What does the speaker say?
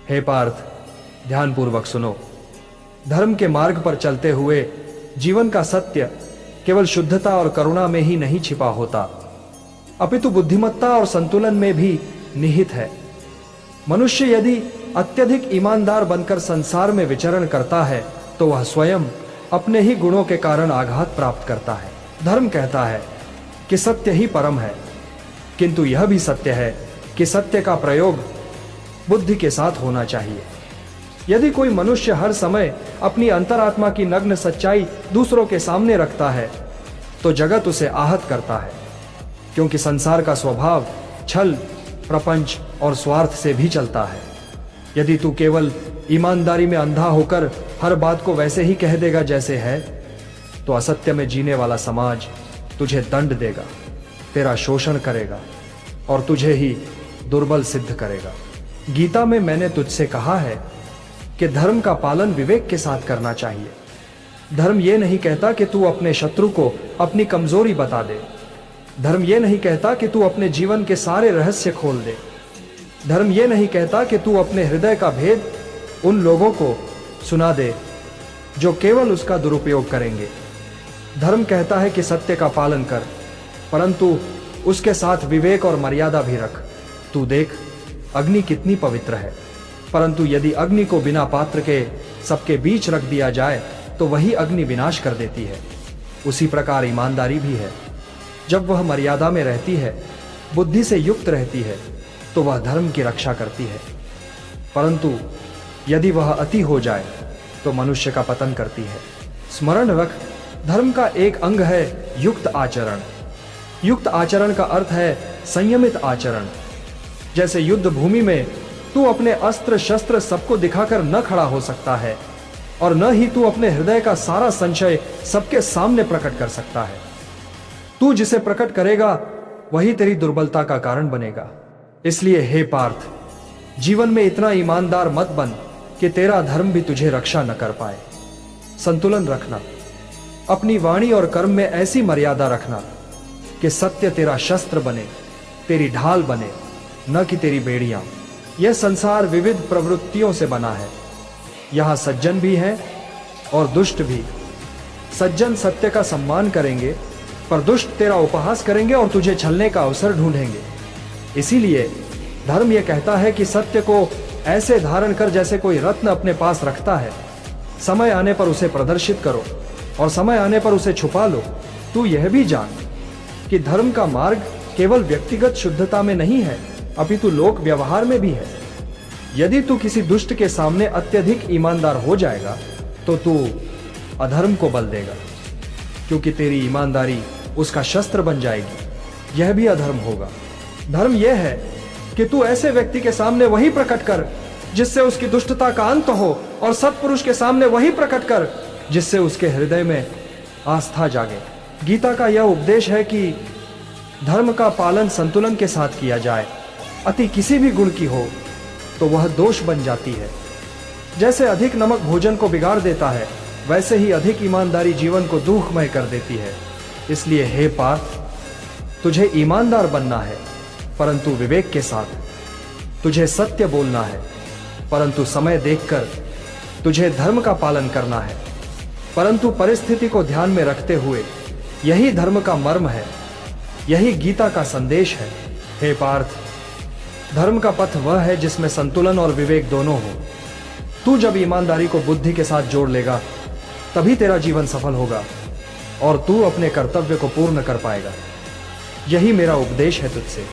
हे पार्थ, ध्यानपूर्वक सुनो। धर्म के मार्ग पर चलते हुए जीवन का सत्य केवल शुद्धता और करुणा में ही नहीं छिपा होता, अपितु बुद्धिमत्ता और संतुलन में भी निहित है। मनुष्य यदि अत्यधिक ईमानदार बनकर संसार में विचरण करता है तो वह स्वयं अपने ही गुणों के कारण आघात प्राप्त करता है। धर्म कहता है कि सत्य ही परम है, किंतु यह भी सत्य है कि सत्य का प्रयोग बुद्धि के साथ होना चाहिए। यदि कोई मनुष्य हर समय अपनी अंतरात्मा की नग्न सच्चाई दूसरों के सामने रखता है तो जगत उसे आहत करता है, क्योंकि संसार का स्वभाव छल, प्रपंच और स्वार्थ से भी चलता है। यदि तू केवल ईमानदारी में अंधा होकर हर बात को वैसे ही कह देगा जैसे है, तो असत्य में जीने वाला समाज तुझे दंड देगा, तेरा शोषण करेगा और तुझे ही दुर्बल सिद्ध करेगा। गीता में मैंने तुझसे कहा है कि धर्म का पालन विवेक के साथ करना चाहिए। धर्म यह नहीं कहता कि तू अपने शत्रु को अपनी कमजोरी बता दे। धर्म यह नहीं कहता कि तू अपने जीवन के सारे रहस्य खोल दे। धर्म यह नहीं कहता कि तू अपने हृदय का भेद उन लोगों को सुना दे जो केवल उसका दुरुपयोग करेंगे। धर्म कहता है कि सत्य का पालन कर, परंतु उसके साथ विवेक और मर्यादा भी रख। तू देख, अग्नि कितनी पवित्र है, परंतु यदि अग्नि को बिना पात्र के सबके बीच रख दिया जाए तो वही अग्नि विनाश कर देती है। उसी प्रकार ईमानदारी भी है। जब वह मर्यादा में रहती है, बुद्धि से युक्त रहती है, तो वह धर्म की रक्षा करती है, परंतु यदि वह अति हो जाए तो मनुष्य का पतन करती है। स्मरण रख, धर्म का एक अंग है युक्त आचरण। युक्त आचरण का अर्थ है संयमित आचरण। जैसे युद्ध भूमि में तू अपने अस्त्र शस्त्र सबको दिखाकर न खड़ा हो सकता है और न ही तू अपने हृदय का सारा संशय सबके सामने प्रकट कर सकता है। तू जिसे प्रकट करेगा वही तेरी दुर्बलता का कारण बनेगा। इसलिए हे पार्थ, जीवन में इतना ईमानदार मत बन कि तेरा धर्म भी तुझे रक्षा न कर पाए। संतुलन रखना, अपनी वाणी और कर्म में ऐसी मर्यादा रखना कि सत्य तेरा शस्त्र बने, तेरी ढाल बने, न कि तेरी बेड़ियां। यह संसार विविध प्रवृत्तियों से बना है। यहां सज्जन भी हैं और दुष्ट भी। सज्जन सत्य का सम्मान करेंगे, पर दुष्ट तेरा उपहास करेंगे और तुझे छलने का अवसर ढूंढेंगे। इसीलिए धर्म यह कहता है कि सत्य को ऐसे धारण कर जैसे कोई रत्न अपने पास रखता है। समय आने पर उसे प्रदर्शित करो और समय आने पर उसे छुपा लो। तू यह भी जान कि धर्म का मार्ग केवल व्यक्तिगत शुद्धता में नहीं है, अपितु लोक व्यवहार में भी है। यदि तू किसी दुष्ट के सामने अत्यधिक ईमानदार हो जाएगा तो तू अधर्म को बल देगा, क्योंकि तेरी ईमानदारी उसका शस्त्र बन जाएगी। यह भी अधर्म होगा। धर्म यह है कि तू ऐसे व्यक्ति के सामने वही प्रकट कर जिससे उसकी दुष्टता का अंत हो, और सत्पुरुष के सामने वही प्रकट कर जिससे उसके हृदय में आस्था जागे। गीता का यह उपदेश है कि धर्म का पालन संतुलन के साथ किया जाए। अति किसी भी गुण की हो तो वह दोष बन जाती है। जैसे अधिक नमक भोजन को बिगाड़ देता है, वैसे ही अधिक ईमानदारी जीवन को दुखमय कर देती है। इसलिए हे पार्थ, तुझे ईमानदार बनना है, परंतु विवेक के साथ। तुझे सत्य बोलना है, परंतु समय देखकर। तुझे धर्म का पालन करना है, परंतु परिस्थिति को ध्यान में रखते हुए। यही धर्म का मर्म है, यही गीता का संदेश है। हे पार्थ, धर्म का पथ वह है जिसमें संतुलन और विवेक दोनों हो। तू जब ईमानदारी को बुद्धि के साथ जोड़ लेगा, तभी तेरा जीवन सफल होगा और तू अपने कर्तव्य को पूर्ण कर पाएगा। यही मेरा उपदेश है तुझसे।